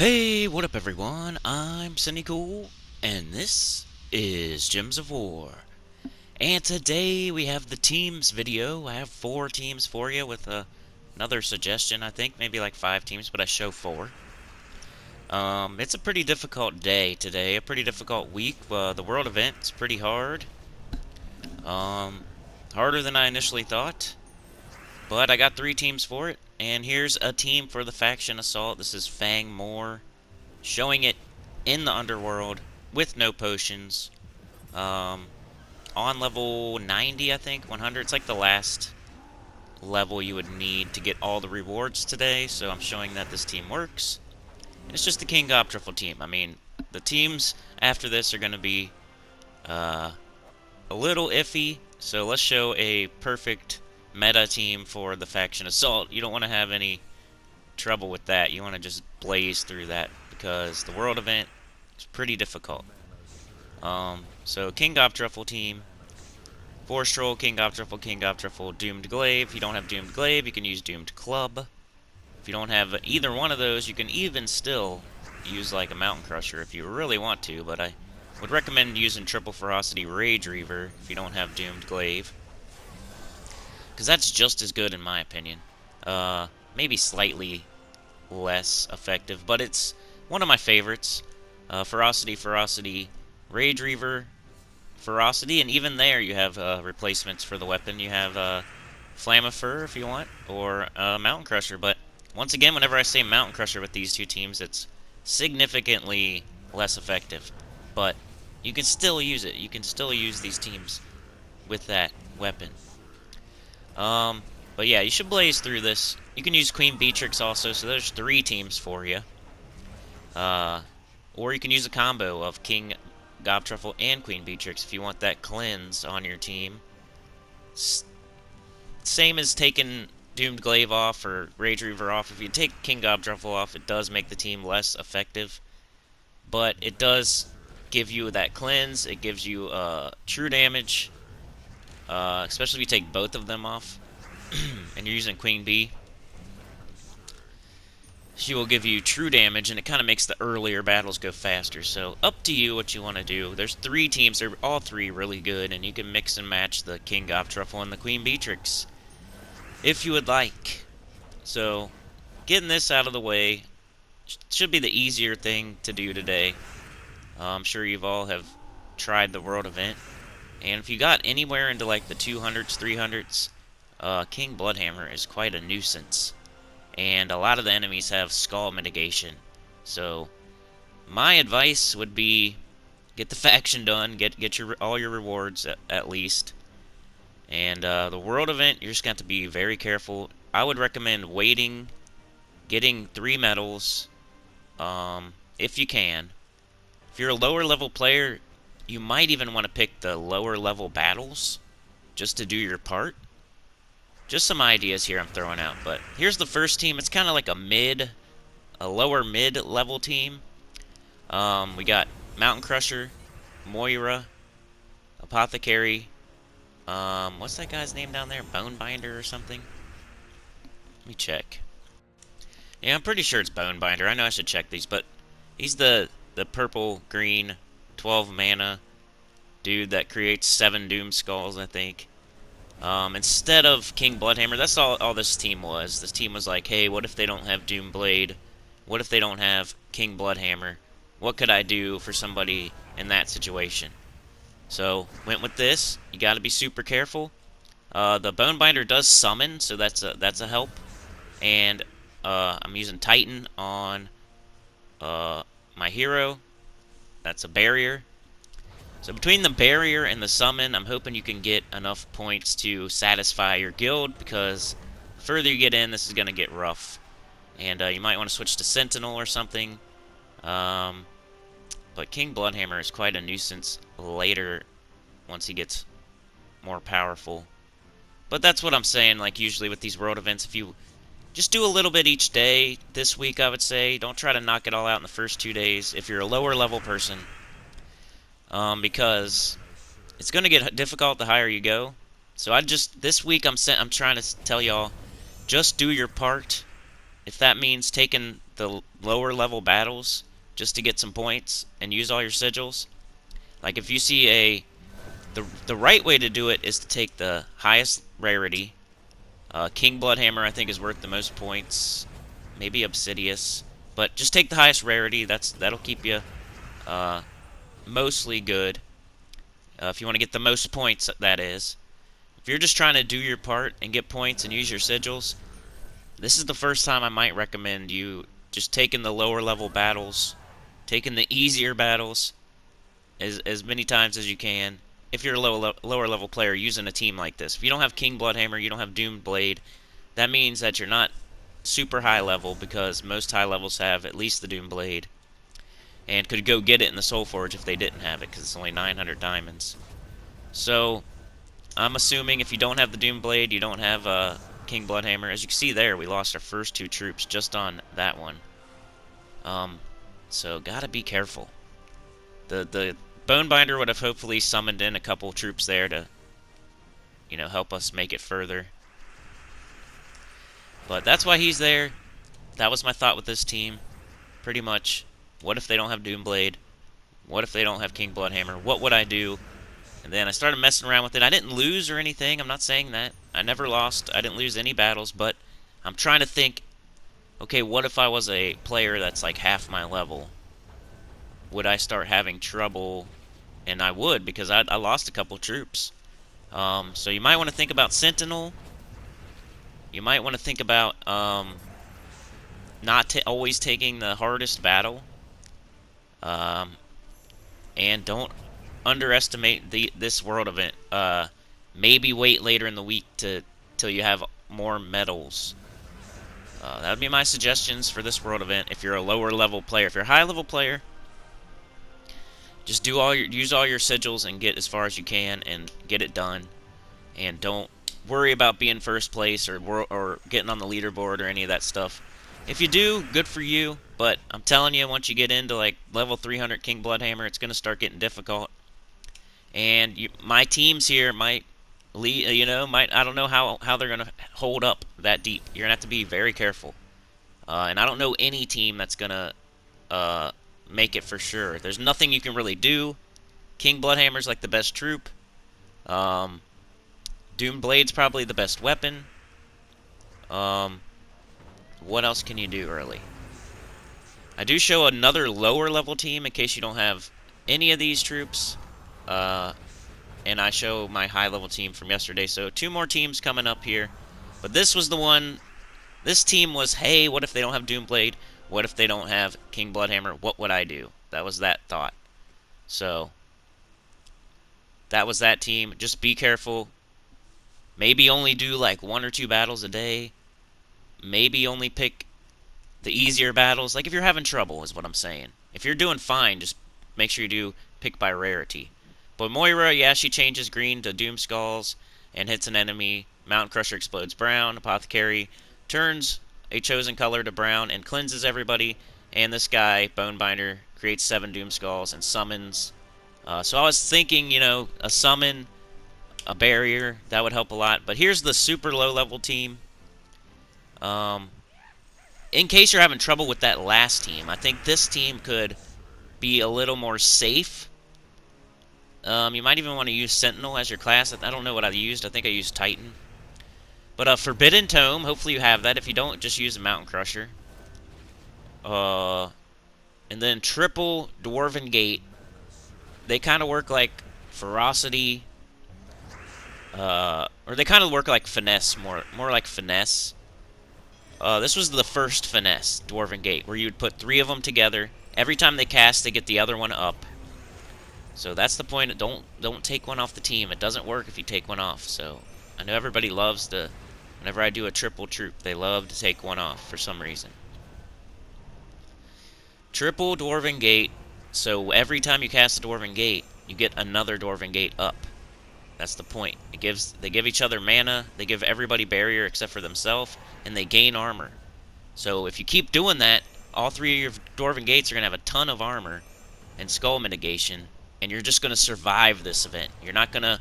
Hey, what up everyone? I'm Sinnycool, and this is Gems of War. And today we have the teams video. I have 4 teams for you with another suggestion, I think, maybe like 5 teams, but I show 4. It's a pretty difficult day today, a pretty difficult week. The world event's pretty hard. Um, Harder than I initially thought, but I got 3 teams for it. And here's a team for the faction assault. This is Fang Moor, showing it in the underworld with no potions. On level 90, I think, 100. It's like the last level you would need to get all the rewards today, so I'm showing that this team works. And it's just the King Gobtruffle team. I mean, the teams after this are going to be a little iffy, so let's show a perfect meta team for the faction assault. You don't want to have any trouble with that. You want to just blaze through that because the world event is pretty difficult. So King Gobtruffle team, Forest Troll, King Gobtruffle, Doomed Glaive. If you don't have Doomed Glaive, you can use Doomed Club. If you don't have either one of those, you can even still use like a Mountain Crusher if you really want to, but I would recommend using Triple Ferocity Rage Reaver if you don't have Doomed Glaive, because that's just as good in my opinion. Maybe slightly less effective, but it's one of my favorites. Ferocity, Rage Reaver, Ferocity, and even there you have replacements for the weapon. You have Flammifer if you want, or Mountain Crusher, but once again, whenever I say Mountain Crusher with these 2 teams, it's significantly less effective. But you can still use it. You can still use these teams with that weapon. But yeah, you should blaze through this. You can use Queen Beatrix also, so there's 3 teams for you. Or you can use a combo of King Gobtruffle and Queen Beatrix if you want that cleanse on your team. Same as taking Doomed Glaive off or Rage Reaver off. If you take King Gobtruffle off, it does make the team less effective. But it does give you that cleanse. It gives you true damage, especially if you take both of them off. And you're using Queen Bee. She will give you true damage, and it kind of makes the earlier battles go faster. So up to you what you want to do. There's 3 teams. They're all 3 really good, and you can mix and match the King Gobtruffle and the Queen Beatrix if you would like. So getting this out of the way should be the easier thing to do today. I'm sure you've all have tried the world event, and if you got anywhere into like the 200s, 300s, King Bloodhammer is quite a nuisance, and a lot of the enemies have skull mitigation. So my advice would be get the faction done, get all your rewards at least. And the world event, you're just going to have to be very careful. I would recommend waiting, getting 3 medals, if you can. If you're a lower level player, you might even want to pick the lower level battles just to do your part. Just some ideas here I'm throwing out, but here's the first team. It's kind of like a lower mid level team. We got Mountain Crusher, Moira, Apothecary. What's that guy's name down there? Bonebinder or something? Let me check. Yeah, I'm pretty sure it's Bonebinder. I know I should check these, but he's the purple, green, 12 mana dude that creates 7 Doom Skulls, I think. Instead of King Bloodhammer, that's all this team was. This team was like, hey, what if they don't have Doom Blade? What if they don't have King Bloodhammer? What could I do for somebody in that situation? So, went with this. You gotta be super careful. The Bonebinder does summon, so that's a help. And, I'm using Titan on, my hero. That's a barrier. So between the barrier and the summon, I'm hoping you can get enough points to satisfy your guild, because the further you get in, this is going to get rough. And you might want to switch to Sentinel or something. But King Bloodhammer is quite a nuisance later once he gets more powerful. But that's what I'm saying, like usually with these world events, if you just do a little bit each day this week, I would say. Don't try to knock it all out in the first 2 days if you're a lower level person. Because it's going to get difficult the higher you go. So this week I'm trying to tell y'all, just do your part. If that means taking the lower level battles just to get some points and use all your sigils. Like if you see the right way to do it is to take the highest rarity. King Bloodhammer I think is worth the most points. Maybe Obsidious, but just take the highest rarity. That'll keep you mostly good. If you want to get the most points, that is. If you're just trying to do your part and get points and use your sigils, this is the first time I might recommend you just taking the lower level battles, taking the easier battles as many times as you can. If you're a lower level player using a team like this. If you don't have King Bloodhammer, you don't have Doomed Blade, that means that you're not super high level, because most high levels have at least the Doomed Blade and could go get it in the Soul Forge if they didn't have it, because it's only 900 diamonds. So I'm assuming if you don't have the Doomed Blade, you don't have King Bloodhammer. As you can see there, we lost our first 2 troops just on that one. So gotta be careful. The Bonebinder would have hopefully summoned in a couple troops there to, you know, help us make it further. But that's why he's there. That was my thought with this team, pretty much. What if they don't have Doomblade? What if they don't have King Bloodhammer? What would I do? And then I started messing around with it. I didn't lose or anything. I'm not saying that. I never lost. I didn't lose any battles. But I'm trying to think, okay, what if I was a player that's like half my level? Would I start having trouble? And I would, because I lost a couple troops. So you might want to think about Sentinel. You might want to think about not always taking the hardest battle. And don't underestimate this world event. Maybe wait later in the week till you have more medals. That would be my suggestions for this world event. If you're a lower level player, if you're a high level player, just use all your sigils and get as far as you can and get it done. And don't worry about being first place or getting on the leaderboard or any of that stuff. If you do, good for you. But I'm telling you, once you get into like level 300 King Bloodhammer, it's gonna start getting difficult. And my teams here might lead, I don't know how they're gonna hold up that deep. You're gonna have to be very careful. And I don't know any team that's gonna make it for sure. There's nothing you can really do. King Bloodhammer's like the best troop. Doom Blade's probably the best weapon. What else can you do early? I do show another lower level team in case you don't have any of these troops. And I show my high level team from yesterday. So 2 more teams coming up here. But this was the one. This team was, hey, what if they don't have Doomblade? What if they don't have King Bloodhammer? What would I do? That was that thought. So that was that team. Just be careful. Maybe only do like 1 or 2 battles a day. Maybe only pick the easier battles. Like if you're having trouble is what I'm saying. If you're doing fine, just make sure you do pick by rarity. But Moira, yeah, she changes green to Doom Skulls and hits an enemy. Mountain Crusher explodes brown. Apothecary turns a chosen color to brown and cleanses everybody. And this guy, Bonebinder, creates 7 Doom Skulls and summons. So I was thinking, a summon, a barrier, that would help a lot. But here's the super low level team. In case you're having trouble with that last team, I think this team could be a little more safe. You might even want to use Sentinel as your class. I don't know what I used. I think I used Titan. But Forbidden Tome, hopefully you have that. If you don't, just use a Mountain Crusher. And then Triple Dwarven Gate. They kind of work like Ferocity. Or they kind of work like Finesse, more like Finesse. This was the first Finesse, Dwarven Gate, where you would put 3 of them together. Every time they cast, they get the other one up. So that's the point. Don't take one off the team. It doesn't work if you take one off. So I know everybody loves whenever I do a triple troop, they love to take one off for some reason. Triple Dwarven Gate. So every time you cast a Dwarven Gate, you get another Dwarven Gate up. That's the point. They give each other mana, they give everybody barrier except for themselves, and they gain armor. So if you keep doing that, all 3 of your Dwarven Gates are going to have a ton of armor and skull mitigation, and you're just going to survive this event. You're not going to...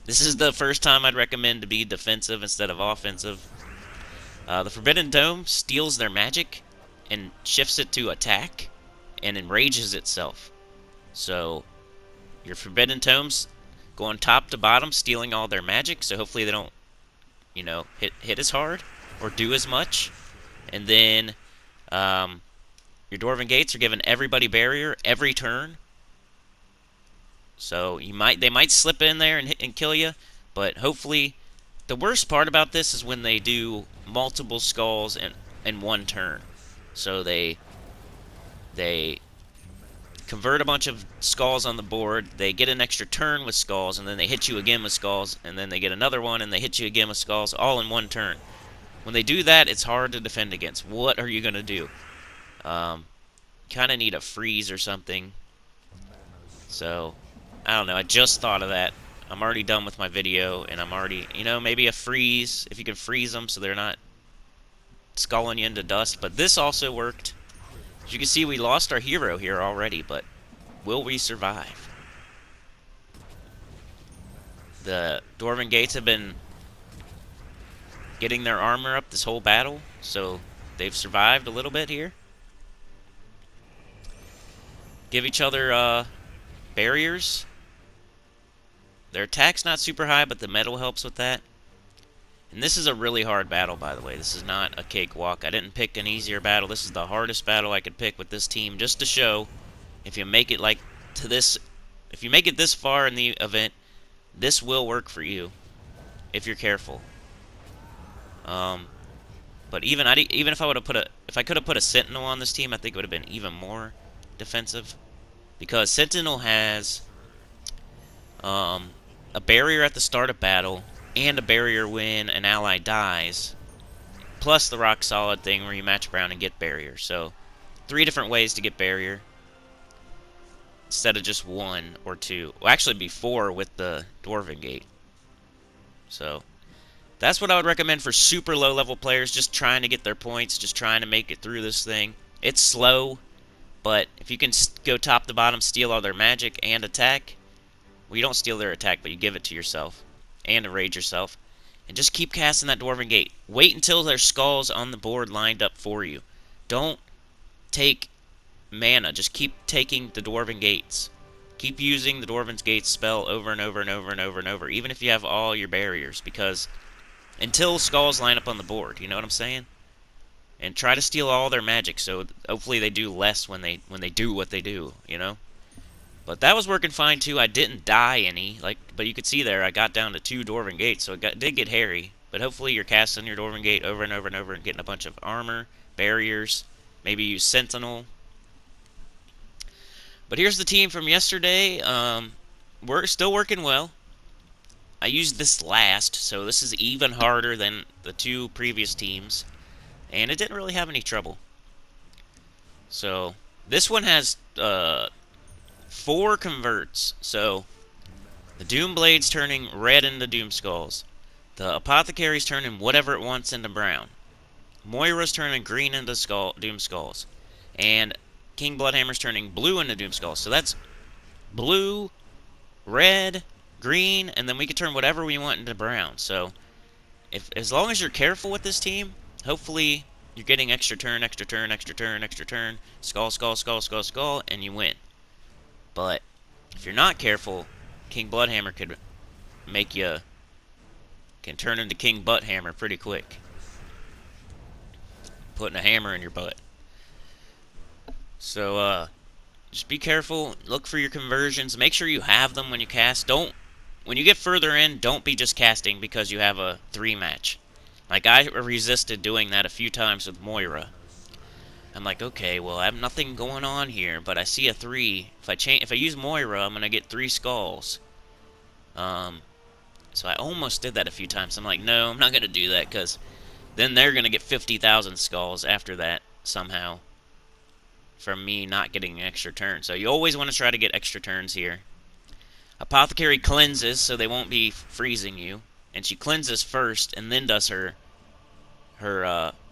This is the first time I'd recommend to be defensive instead of offensive. The Forbidden Dome steals their magic. and shifts it to attack and enrages itself. So your Forbidden Tomes going top to bottom, stealing all their magic, so hopefully they don't, you know, hit as hard or do as much. And then your Dwarven Gates are giving everybody barrier every turn. So they might slip in there and kill you, but hopefully, the worst part about this is when they do multiple skulls in one turn. So they convert a bunch of skulls on the board, they get an extra turn with skulls, and then they hit you again with skulls, and then they get another one, and they hit you again with skulls, all in one turn. When they do that, it's hard to defend against. What are you going to do? Kind of need a freeze or something. So, I don't know, I just thought of that. I'm already done with my video, and I'm already, you know, maybe a freeze, if you can freeze them so they're not sculling you into dust. But this also worked. As you can see, we lost our hero here already, but will we survive? The Dwarven Gates have been getting their armor up this whole battle, so they've survived a little bit here. Give each other barriers. Their attack's not super high, but the metal helps with that. And this is a really hard battle, by the way. This is not a cakewalk. I didn't pick an easier battle. This is the hardest battle I could pick with this team, just to show if you make it like to this, if you make it this far in the event, this will work for you if you're careful. But even if I would have if I could have put a Sentinel on this team, I think it would have been even more defensive, because Sentinel has a barrier at the start of battle and a barrier when an ally dies, plus the rock solid thing where you match Brown and get barrier. So 3 different ways to get barrier instead of just 1 or 2. Well, actually be 4 with the Dwarven Gate. So that's what I would recommend for super low level players, just trying to get their points, just trying to make it through this thing. It's slow, but if you can go top to bottom, steal all their magic and attack, well, you don't steal their attack, but you give it to yourself and enrage yourself, and just keep casting that Dwarven Gate. Wait until there's skulls on the board lined up for you. Don't take mana, just keep taking the Dwarven Gates. Keep using the Dwarven Gates spell over and over and over and over and over, even if you have all your barriers, because until skulls line up on the board, you know what I'm saying? And try to steal all their magic, so hopefully they do less when they do what they do, you know? But that was working fine too. I didn't die any, but you could see there I got down to 2 Dwarven Gates, so it did get hairy. But hopefully you're casting your Dwarven Gate over and over and over and getting a bunch of armor, barriers, maybe use Sentinel. But here's the team from yesterday. We're still working well. I used this last, so this is even harder than the 2 previous teams, and it didn't really have any trouble. So this one has 4 converts. So the Doom Blade's turning red into Doom Skulls. The Apothecary's turning whatever it wants into brown. Moira's turning green into Doom Skulls. And King Bloodhammer's turning blue into Doom Skulls. So that's blue, red, green, and then we can turn whatever we want into brown. So as long as you're careful with this team, hopefully you're getting extra turn, extra turn, extra turn, extra turn, skull, skull, skull, skull, skull, and you win. But if you're not careful, King Bloodhammer can turn into King Butthammer pretty quick. Putting a hammer in your butt. So, just be careful. Look for your conversions. Make sure you have them when you cast. When you get further in, don't be just casting because you have a 3 match. Like, I resisted doing that a few times with Moira. I'm like, okay, well, I have nothing going on here, but I see a 3. If I use Moira, I'm gonna get 3 skulls. So I almost did that a few times. I'm like, no, I'm not gonna do that, because then they're gonna get 50,000 skulls after that somehow from me not getting an extra turn. So you always want to try to get extra turns here. Apothecary cleanses, so they won't be freezing you, and she cleanses first and then does her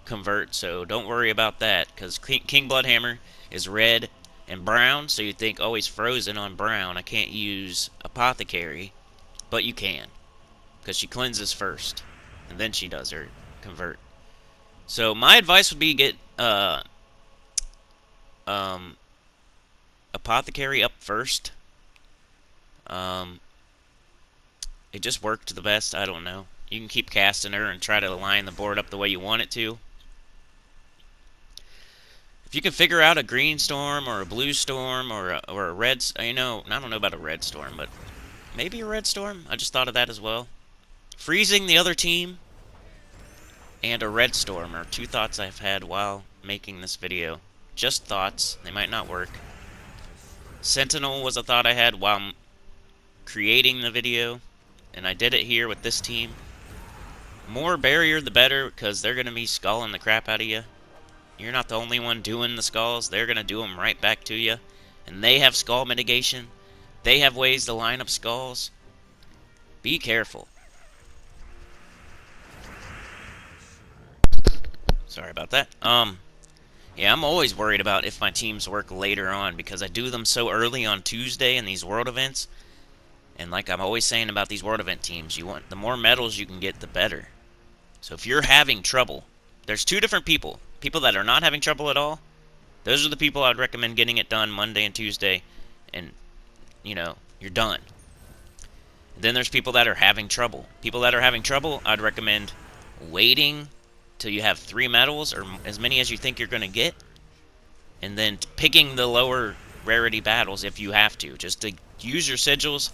convert, so don't worry about that, because King Bloodhammer is red and brown, so you think, oh, he's frozen on brown, I can't use Apothecary, but you can, because she cleanses first, and then she does her convert. So my advice would be get Um, Apothecary up first. It just worked the best. I don't know. You can keep casting her and try to line the board up the way you want it to. If you can figure out a green storm or a blue storm or a red, I don't know about a red storm, but maybe a red storm. I just thought of that as well. Freezing the other team and a red storm are two thoughts I've had while making this video. Just thoughts. They might not work. Sentinel was a thought I had while creating the video, and I did it here with this team. More barrier the better, because they're going to be sculling the crap out of you. You're not the only one doing the skulls. They're going to do them right back to you. And they have skull mitigation. They have ways to line up skulls. Be careful. Sorry about that. Yeah, I'm always worried about if my teams work later on, because I do them so early on Tuesday in these world events. And like I'm always saying about these world event teams, the more medals you can get, the better. So if you're having trouble, there's two different people. People that are not having trouble at all, those are the people I'd recommend getting it done Monday and Tuesday, and, you're done. And then there's people that are having trouble. People that are having trouble, I'd recommend waiting till you have 3 medals, or as many as you think you're going to get, and then picking the lower rarity battles if you have to, just to use your sigils,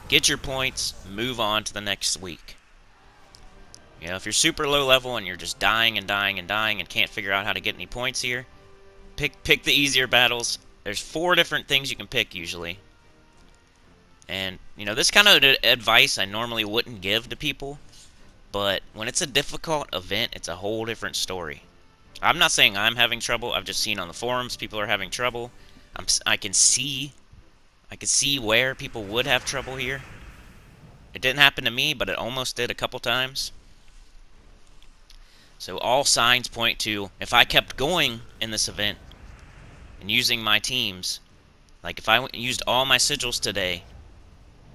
get your points, move on to the next week. If you're super low level and you're just dying and dying and dying and can't figure out how to get any points here, pick the easier battles. There's 4 different things you can pick usually. And, this kind of advice I normally wouldn't give to people, but when it's a difficult event, it's a whole different story. I'm not saying I'm having trouble. I've just seen on the forums people are having trouble. I can see where people would have trouble here. It didn't happen to me, but it almost did a couple times. So all signs point to, if I kept going in this event and using my teams, like if I used all my sigils today,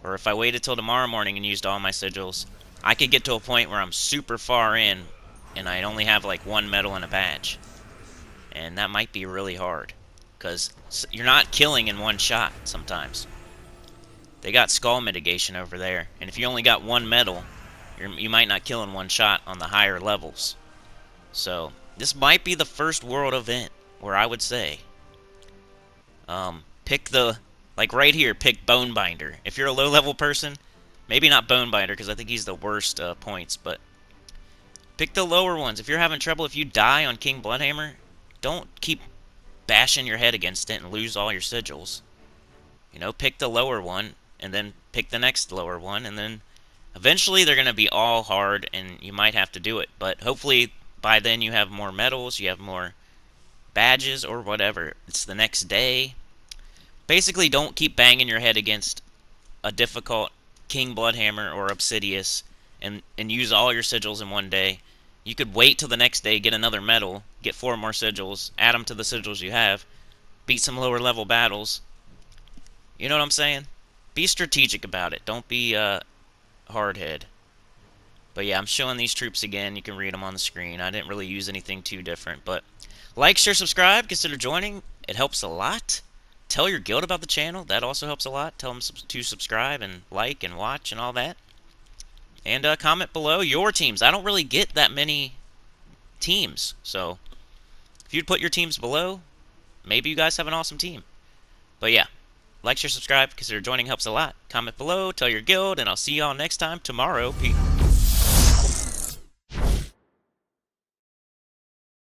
or if I waited till tomorrow morning and used all my sigils, I could get to a point where I'm super far in and I only have like 1 medal and a badge. And that might be really hard, because you're not killing in one shot sometimes. They got skull mitigation over there, and if you only got 1 medal, you might not kill in one shot on the higher levels. So, this might be the first world event where I would say, pick like right here, pick Bonebinder. If you're a low-level person, maybe not Bonebinder, because I think he's the worst points, but pick the lower ones. If you're having trouble, if you die on King Bloodhammer, don't keep bashing your head against it and lose all your sigils. Pick the lower one, and then pick the next lower one, and then eventually they're going to be all hard, and you might have to do it, but hopefully by then you have more medals, you have more badges, or whatever. It's the next day. Basically, don't keep banging your head against a difficult King Bloodhammer or Obsidious and use all your sigils in one day. You could wait till the next day, get another medal, get 4 more sigils, add them to the sigils you have, beat some lower level battles. You know what I'm saying? Be strategic about it. Don't be hardhead. But yeah, I'm showing these troops again. You can read them on the screen. I didn't really use anything too different. But like, share, subscribe. Consider joining. It helps a lot. Tell your guild about the channel. That also helps a lot. Tell them to subscribe and like and watch and all that. And comment below your teams. I don't really get that many teams. So if you'd put your teams below, maybe you guys have an awesome team. But yeah, like, share, subscribe. Consider joining helps a lot. Comment below. Tell your guild. And I'll see y'all next time tomorrow. Peace.